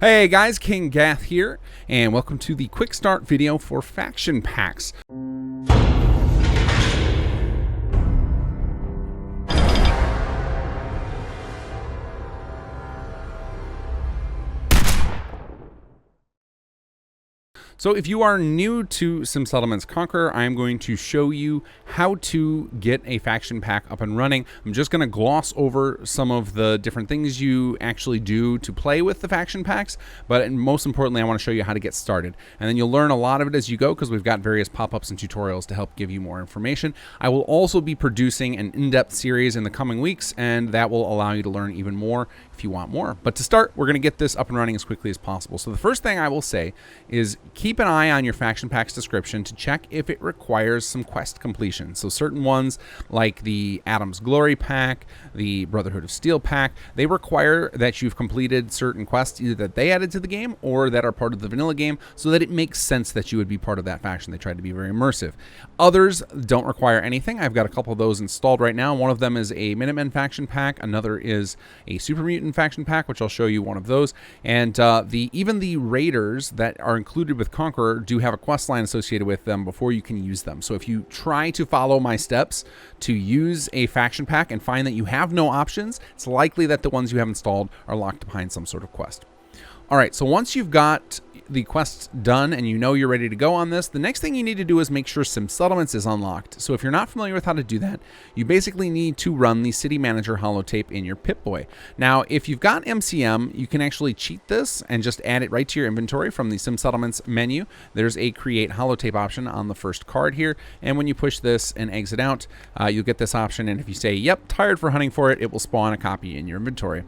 Hey guys, kinggath here, and welcome to the quick start video for faction packs. So if you are new to Sim Settlements Conqueror, I'm going to show you how to get a faction pack up and running. I'm just going to gloss over some of the different things you actually do to play with the faction packs, but most importantly, I want to show you how to get started. And then you'll learn a lot of it as you go because we've got various pop-ups and tutorials to help give you more information. I will also be producing an in-depth series in the coming weeks, and that will allow you to learn even more if you want more. But to start, we're going to get this up and running as quickly as possible. So the first thing I will say is keep an eye on your faction pack's description to check if it requires some quest completion. So certain ones like the Adam's Glory pack, the Brotherhood of Steel pack, they require that you've completed certain quests either that they added to the game or that are part of the vanilla game so that it makes sense that you would be part of that faction. They tried to be very immersive. Others don't require anything. I've got a couple of those installed right now. One of them is a Minutemen faction pack. Another is a Super Mutant faction pack, which I'll show you one of those. And even the raiders that are included with Conqueror do have a quest line associated with them before you can use them. So if you try to follow my steps to use a faction pack and find that you have no options, it's likely that the ones you have installed are locked behind some sort of quest. All right, so once you've got the quests done and you know you're ready to go on this, the next thing you need to do is make sure Sim Settlements is unlocked. So if you're not familiar with how to do that, you basically need to run the City Manager holotape in your Pip-Boy. Now, if you've got MCM, you can actually cheat this and just add it right to your inventory from the Sim Settlements menu. There's a Create Holotape option on the first card here, and when you push this and exit out, you'll get this option, and if you say, yep, tired for hunting for it, it will spawn a copy in your inventory.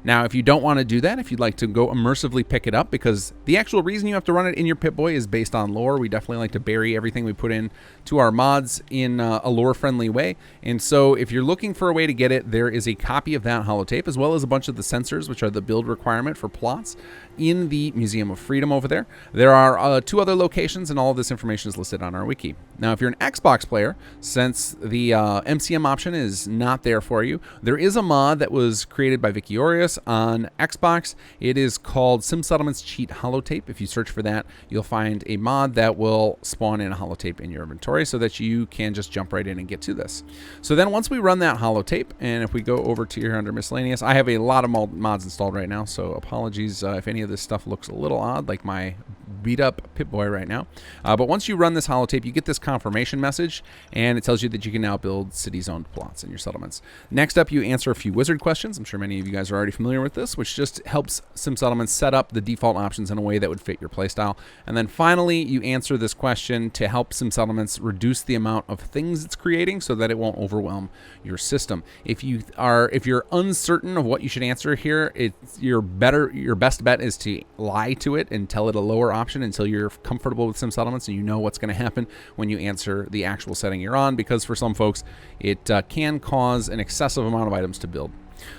Now, if you don't want to do that, if you'd like to go immersively pick it up, because the actual reason you have to run it in your Pip-Boy is based on lore. We definitely like to bury everything we put in to our mods in a lore-friendly way. And so if you're looking for a way to get it, there is a copy of that holotape, as well as a bunch of the sensors, which are the build requirement for plots, in the Museum of Freedom over there. There are 2 other locations, and all of this information is listed on our wiki. Now, if you're an Xbox player, since the MCM option is not there for you, there is a mod that was created by Vicky Orius on Xbox. It is called Sim Settlements Cheat Holotape. If you search for that, you'll find a mod that will spawn in a holotape in your inventory so that you can just jump right in and get to this. So then once we run that holotape, and if we go over to here under miscellaneous, I have a lot of mods installed right now, so apologies if any of this stuff looks a little odd, like my beat up Pip-Boy right now. But once you run this holotape, you get this confirmation message, and it tells you that you can now build city-zoned plots in your settlements. Next up, you answer a few wizard questions. I'm sure many of you guys are already familiar with this, which just helps Sim Settlements set up the default options in a way that would fit your playstyle. And then finally, you answer this question to help Sim Settlements reduce the amount of things it's creating so that it won't overwhelm your system. If you're uncertain of what you should answer here, your best bet is to lie to it and tell it a lower option until you're comfortable with Sim Settlements and you know what's going to happen when you answer the actual setting you're on, because for some folks it can cause an excessive amount of items to build.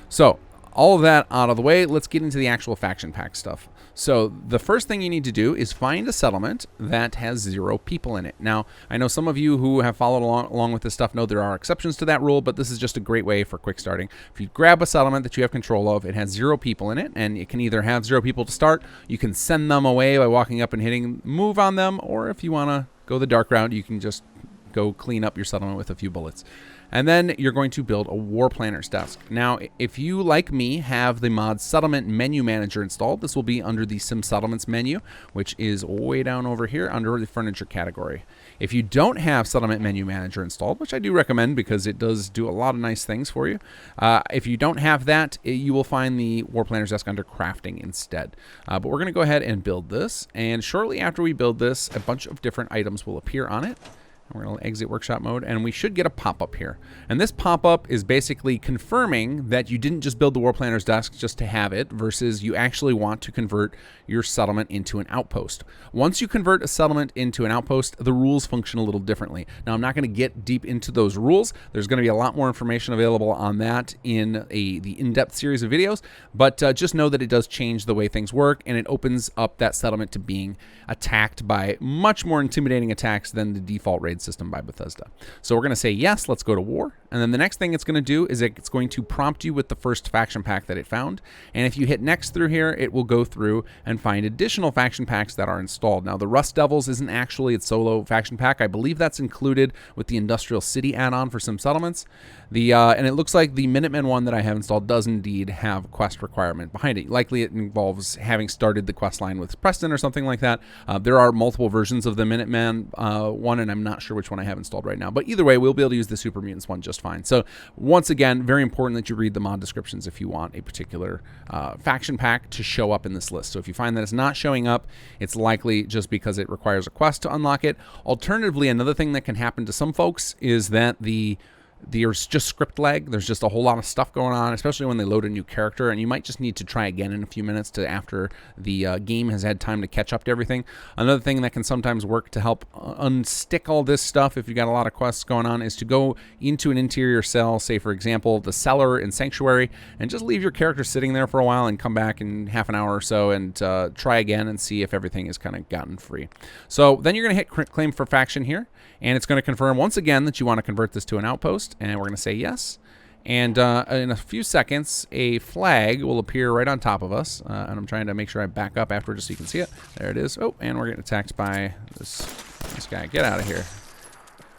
So all of that out of the way, let's get into the actual faction pack stuff. So the first thing you need to do is find a settlement that has 0 people in it. Now, I know some of you who have followed along with this stuff know there are exceptions to that rule, but this is just a great way for quick starting. If you grab a settlement that you have control of, it has 0 people in it, and it can either have 0 people to start, you can send them away by walking up and hitting move on them, or if you want to go the dark route, you can just go clean up your settlement with a few bullets. And then you're going to build a War Planner's desk. Now, if you, like me, have the mod Settlement Menu Manager installed, this will be under the Sim Settlements menu, which is way down over here under the Furniture category. If you don't have Settlement Menu Manager installed, which I do recommend because it does do a lot of nice things for you, if you don't have that, you will find the War Planner's desk under Crafting instead. But we're going to go ahead and build this, and shortly after we build this, a bunch of different items will appear on it. We're going to exit workshop mode, and we should get a pop-up here. And this pop-up is basically confirming that you didn't just build the War Planner's desk just to have it, versus you actually want to convert your settlement into an outpost. Once you convert a settlement into an outpost, the rules function a little differently. Now, I'm not going to get deep into those rules. There's going to be a lot more information available on that in the in-depth series of videos, but just know that it does change the way things work, and it opens up that settlement to being attacked by much more intimidating attacks than the default raid system by Bethesda. So we're going to say yes, let's go to war, And then the next thing it's going to do is it's going to prompt you with the first faction pack that it found. And if you hit next through here, it will go through and find additional faction packs that are installed. Now, the Rust Devils isn't actually its solo faction pack. I believe that's included with the Industrial City add-on for Sim Settlements. And it looks like the Minutemen one that I have installed does indeed have a quest requirement behind it. Likely it involves having started the quest line with Preston or something like that. There are multiple versions of the Minuteman one, and I'm not sure which one I have installed right now. But either way, we'll be able to use the Super Mutants one just fine. So once again, very important that you read the mod descriptions if you want a particular faction pack to show up in this list. So if you find that it's not showing up, it's likely just because it requires a quest to unlock it. Alternatively, another thing that can happen to some folks is that there's just script lag. There's just a whole lot of stuff going on, especially when they load a new character, and you might just need to try again in a few minutes after the game has had time to catch up to everything. Another thing that can sometimes work to help unstick all this stuff if you've got a lot of quests going on is to go into an interior cell, say for example the cellar in Sanctuary, and just leave your character sitting there for a while and come back in half an hour or so and try again and see if everything is kind of gotten free. So then you're going to hit claim for faction here, and it's going to confirm once again that you want to convert this to an outpost, and we're going to say yes. And in a few seconds, a flag will appear right on top of us, and I'm trying to make sure I back up after just so you can see it. There it is. Oh, and we're getting attacked by this guy. Get out of here.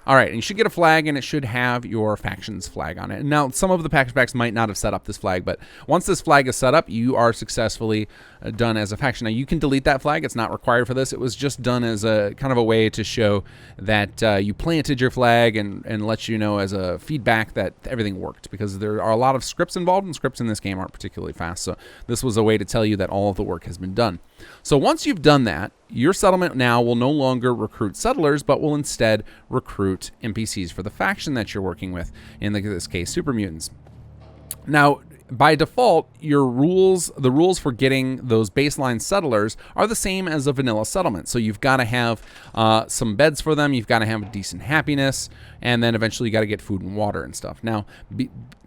All right, and you should get a flag, and it should have your faction's flag on it. And now, some of the package packs might not have set up this flag, but once this flag is set up, you are successfully done as a faction. Now, you can delete that flag. It's not required for this. It was just done as a kind of a way to show that you planted your flag and let you know as a feedback that everything worked, because there are a lot of scripts involved, and scripts in this game aren't particularly fast. So this was a way to tell you that all of the work has been done. So once you've done that, your settlement now will no longer recruit settlers, but will instead recruit NPCs for the faction that you're working with, in this case, Super Mutants. Now, by default, the rules for getting those baseline settlers are the same as a vanilla settlement. So you've got to have some beds for them, you've got to have a decent happiness, and then eventually you got to get food and water and stuff. Now,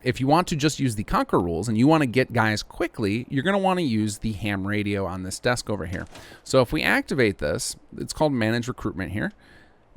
if you want to just use the Conqueror rules and you want to get guys quickly, you're going to want to use the ham radio on this desk over here. So if we activate this, it's called Manage Recruitment here.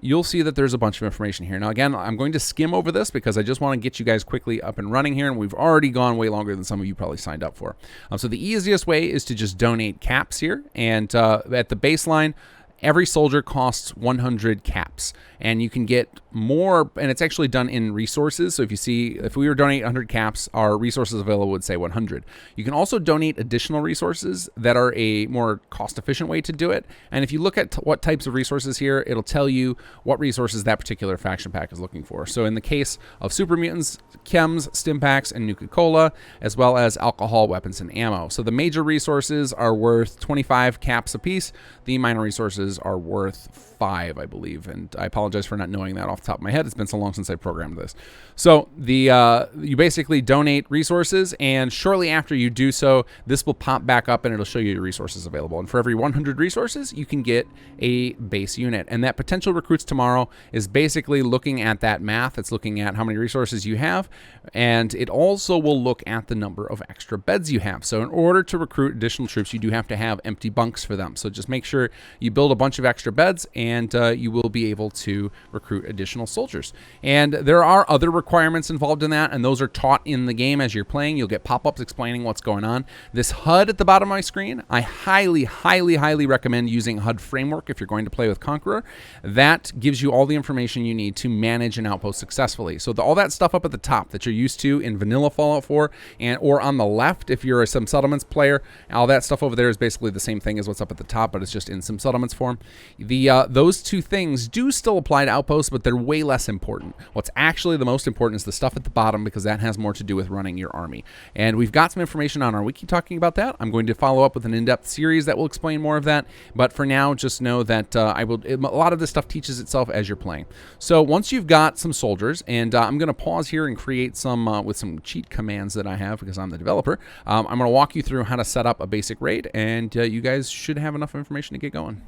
You'll see that there's a bunch of information here. Now, again, I'm going to skim over this because I just want to get you guys quickly up and running here, and we've already gone way longer than some of you probably signed up for. So the easiest way is to just donate caps here, and at the baseline, every soldier costs 100 caps, and you can get more, and it's actually done in resources. So if you see, if we were donating 100 caps, our resources available would say 100. You can also donate additional resources that are a more cost-efficient way to do it. And if you look at what types of resources here, it'll tell you what resources that particular faction pack is looking for. So in the case of Super Mutants, chems, stim packs, and Nuka-Cola, as well as alcohol, weapons, and ammo. So the major resources are worth 25 caps apiece. The minor resources are worth 5, I believe, and I apologize for not knowing that off the top of my head. It's been so long since I programmed this. So you basically donate resources, and shortly after you do so, this will pop back up and it'll show you your resources available. And for every 100 resources, you can get a base unit. And that potential recruits tomorrow is basically looking at that math. It's looking at how many resources you have, and it also will look at the number of extra beds you have. So in order to recruit additional troops, you do have to have empty bunks for them. So just make sure you build a bunch of extra beds, and you will be able to recruit additional soldiers. And there are other requirements involved in that, and those are taught in the game as you're playing. You'll get pop-ups explaining what's going on. This HUD at the bottom of my screen, I highly, highly, highly recommend using HUD Framework if you're going to play with Conqueror. That gives you all the information you need to manage an outpost successfully. So all that stuff up at the top that you're used to in vanilla Fallout 4, or on the left if you're a Sim Settlements player, all that stuff over there is basically the same thing as what's up at the top, but it's just in Sim Settlements form. Those two things do still apply to outposts, but they're way less important. What's actually the most important is the stuff at the bottom, because that has more to do with running your army. And we've got some information on our wiki talking about that. I'm going to follow up with an in-depth series that will explain more of that. But for now, just know that a lot of this stuff teaches itself as you're playing. So once you've got some soldiers, and I'm going to pause here and create some with some cheat commands that I have because I'm the developer. I'm going to walk you through how to set up a basic raid, and you guys should have enough information to get going.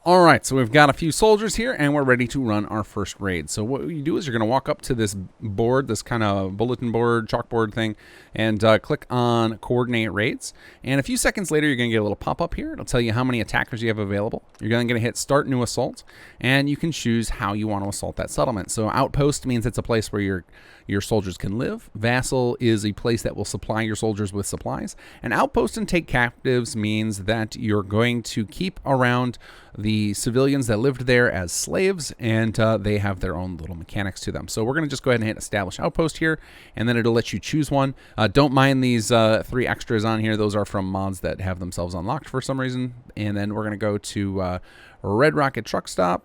All right, so we've got a few soldiers here, and we're ready to run our first raid. So what you do is you're going to walk up to this board, this kind of bulletin board, chalkboard thing, and click on Coordinate Raids. And a few seconds later, you're going to get a little pop-up here. It'll tell you how many attackers you have available. You're going to hit Start New Assault, and you can choose how you want to assault that settlement. So Outpost means it's a place where your soldiers can live. Vassal is a place that will supply your soldiers with supplies. And Outpost and Take Captives means that you're going to keep around the civilians that lived there as slaves, and they have their own little mechanics to them. So we're going to just go ahead and hit Establish Outpost here, and then it'll let you choose one. Don't mind these 3 extras on here. Those are from mods that have themselves unlocked for some reason. And then we're going to go to Red Rocket Truck Stop,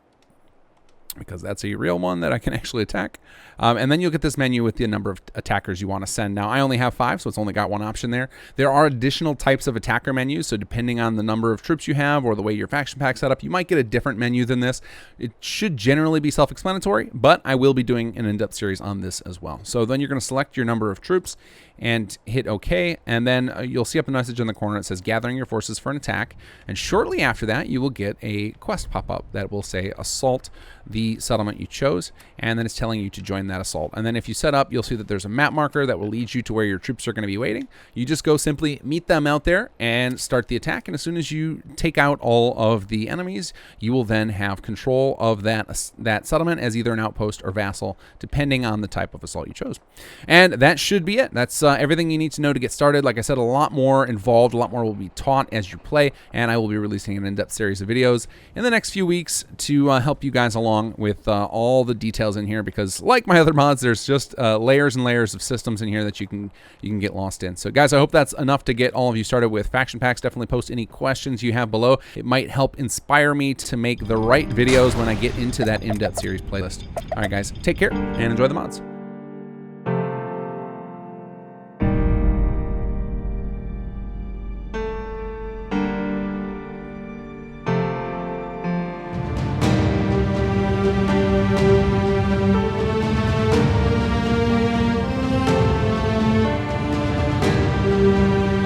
because that's a real one that I can actually attack. And then you'll get this menu with the number of attackers you want to send. Now, I only have 5, so it's only got 1 option there. There are additional types of attacker menus, so depending on the number of troops you have or the way your faction pack's set up, you might get a different menu than this. It should generally be self-explanatory, but I will be doing an in-depth series on this as well. So then you're going to select your number of troops and hit OK, and then you'll see up a message in the corner that says gathering your forces for an attack, and shortly after that you will get a quest pop up that will say assault the settlement you chose, and then it's telling you to join that assault. And then if you set up, you'll see that there's a map marker that will lead you to where your troops are going to be waiting. You just go simply meet them out there and start the attack, and as soon as you take out all of the enemies, you will then have control of that settlement as either an outpost or vassal, depending on the type of assault you chose. And that should be it. That's everything you need to know to get started. Like I said, a lot more involved, a lot more will be taught as you play, and I will be releasing an in-depth series of videos in the next few weeks to help you guys along with all the details in here, because like my other mods, there's just layers and layers of systems in here that you can get lost in. So guys, I hope that's enough to get all of you started with faction packs. Definitely post any questions you have below. It might help inspire me to make the right videos when I get into that in-depth series playlist. All right guys, take care and enjoy the mods.